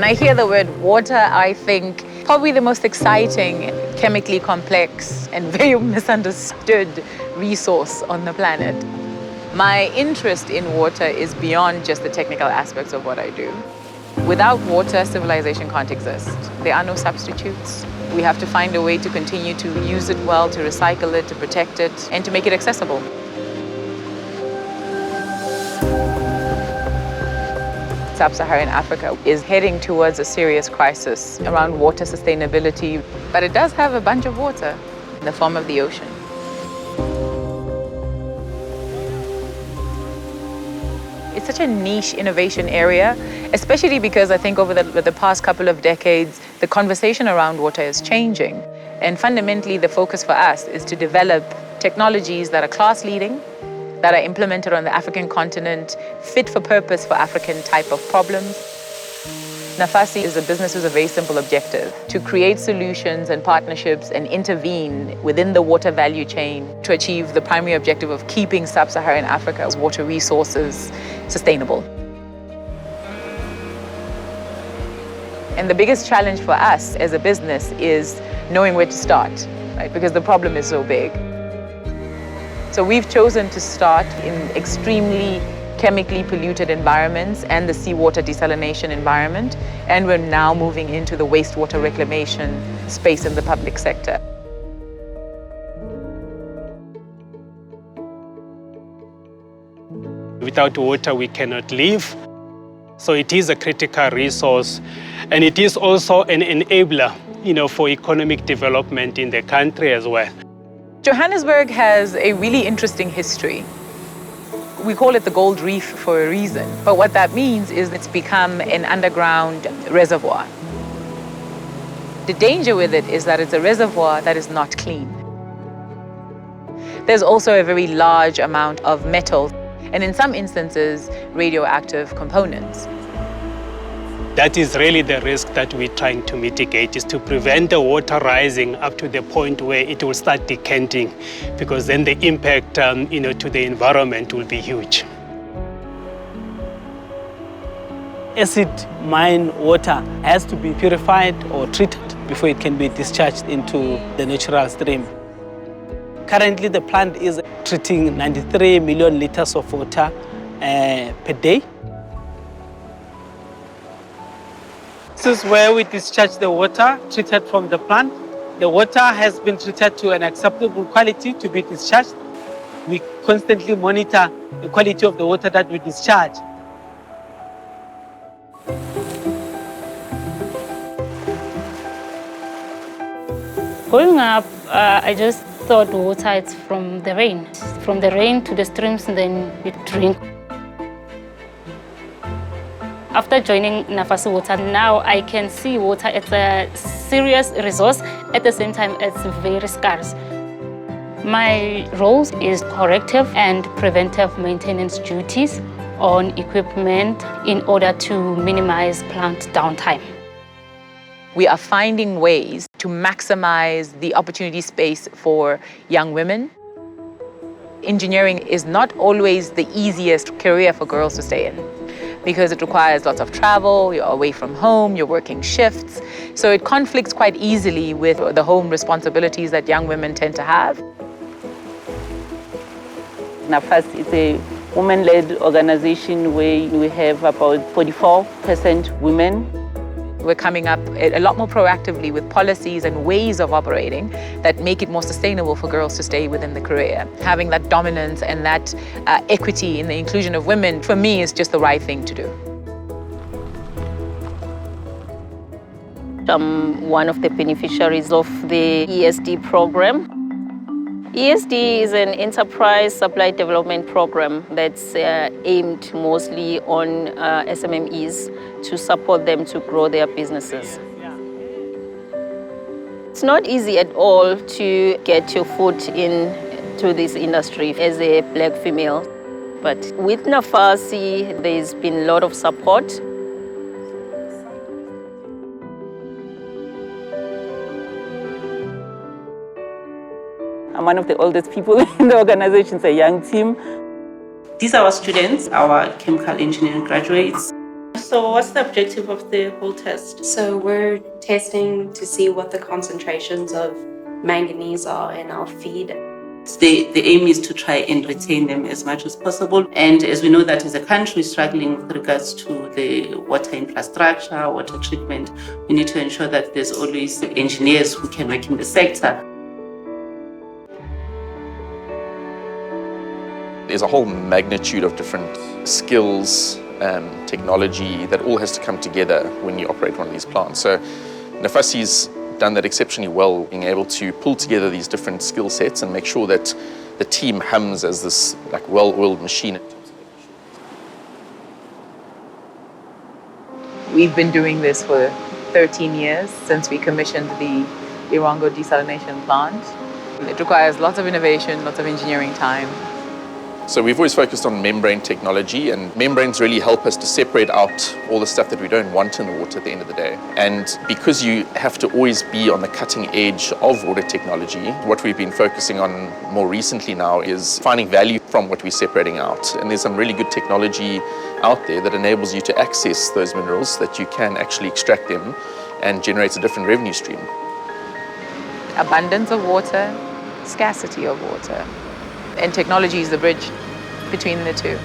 When I hear the word water, I think probably the most exciting, chemically complex, and very misunderstood resource on the planet. My interest in water is beyond just the technical aspects of what I do. Without water, civilization can't exist. There are no substitutes. We have to find a way to continue to use it well, to recycle it, to protect it, and to make it accessible. Sub-Saharan Africa is heading towards a serious crisis around water sustainability, but it does have a bunch of water in the form of the ocean. It's such a niche innovation area, especially because I think over the past couple of decades, the conversation around water is changing. And fundamentally, the focus for us is to develop technologies that are class-leading, that are implemented on the African continent, fit for purpose for African type of problems. Nafasi is a business with a very simple objective: to create solutions and partnerships and intervene within the water value chain to achieve the primary objective of keeping Sub-Saharan Africa's water resources sustainable. And the biggest challenge for us as a business is knowing where to start, right? Because the problem is so big. So we've chosen to start in extremely chemically polluted environments and the seawater desalination environment, and we're now moving into the wastewater reclamation space in the public sector. Without water, we cannot live. So it is a critical resource, and it is also an enabler, for economic development in the country as well. Johannesburg has a really interesting history. We call it the Gold Reef for a reason, but what that means is it's become an underground reservoir. The danger with it is that it's a reservoir that is not clean. There's also a very large amount of metals, and in some instances, radioactive components. That is really the risk that we're trying to mitigate, is to prevent the water rising up to the point where it will start decanting, because then the impact to the environment will be huge. Acid mine water has to be purified or treated before it can be discharged into the natural stream. Currently, the plant is treating 93 million liters of water per day. This is where we discharge the water treated from the plant. The water has been treated to an acceptable quality to be discharged. We constantly monitor the quality of the water that we discharge. Growing up, I just thought water is from the rain. From the rain to the streams, and then you drink. After joining Nafasi Water, now I can see water as a serious resource. At the same time, it's very scarce. My role is corrective and preventive maintenance duties on equipment in order to minimize plant downtime. We are finding ways to maximize the opportunity space for young women. Engineering is not always the easiest career for girls to stay in, because it requires lots of travel, you're away from home, you're working shifts. So it conflicts quite easily with the home responsibilities that young women tend to have. Nafasi is a women-led organization where we have about 44% women. We're coming up a lot more proactively with policies and ways of operating that make it more sustainable for girls to stay within the career. Having that dominance and that equity in the inclusion of women, for me, is just the right thing to do. I'm one of the beneficiaries of the ESD program. ESD is an enterprise supply development program that's aimed mostly on SMMEs to support them to grow their businesses. It's not easy at all to get your foot into this industry as a black female. But with Nafasi, there's been a lot of support. I'm one of the oldest people in the organization, it's a young team. These are our students, our chemical engineering graduates. So what's the objective of the whole test? So we're testing to see what the concentrations of manganese are in our feed. The aim is to try and retain them as much as possible. And as we know that as a country struggling with regards to the water infrastructure, water treatment, we need to ensure that there's always engineers who can work in the sector. There's a whole magnitude of different skills, technology that all has to come together when you operate one of these plants. So Nafasi's done that exceptionally well, being able to pull together these different skill sets and make sure that the team hums as this like well-oiled machine. We've been doing this for 13 years since we commissioned the Irango desalination plant. It requires lots of innovation, lots of engineering time. So we've always focused on membrane technology, and membranes really help us to separate out all the stuff that we don't want in the water at the end of the day. And because you have to always be on the cutting edge of water technology, what we've been focusing on more recently now is finding value from what we're separating out. And there's some really good technology out there that enables you to access those minerals so that you can actually extract them and generate a different revenue stream. Abundance of water, scarcity of water. And technology is the bridge between the two.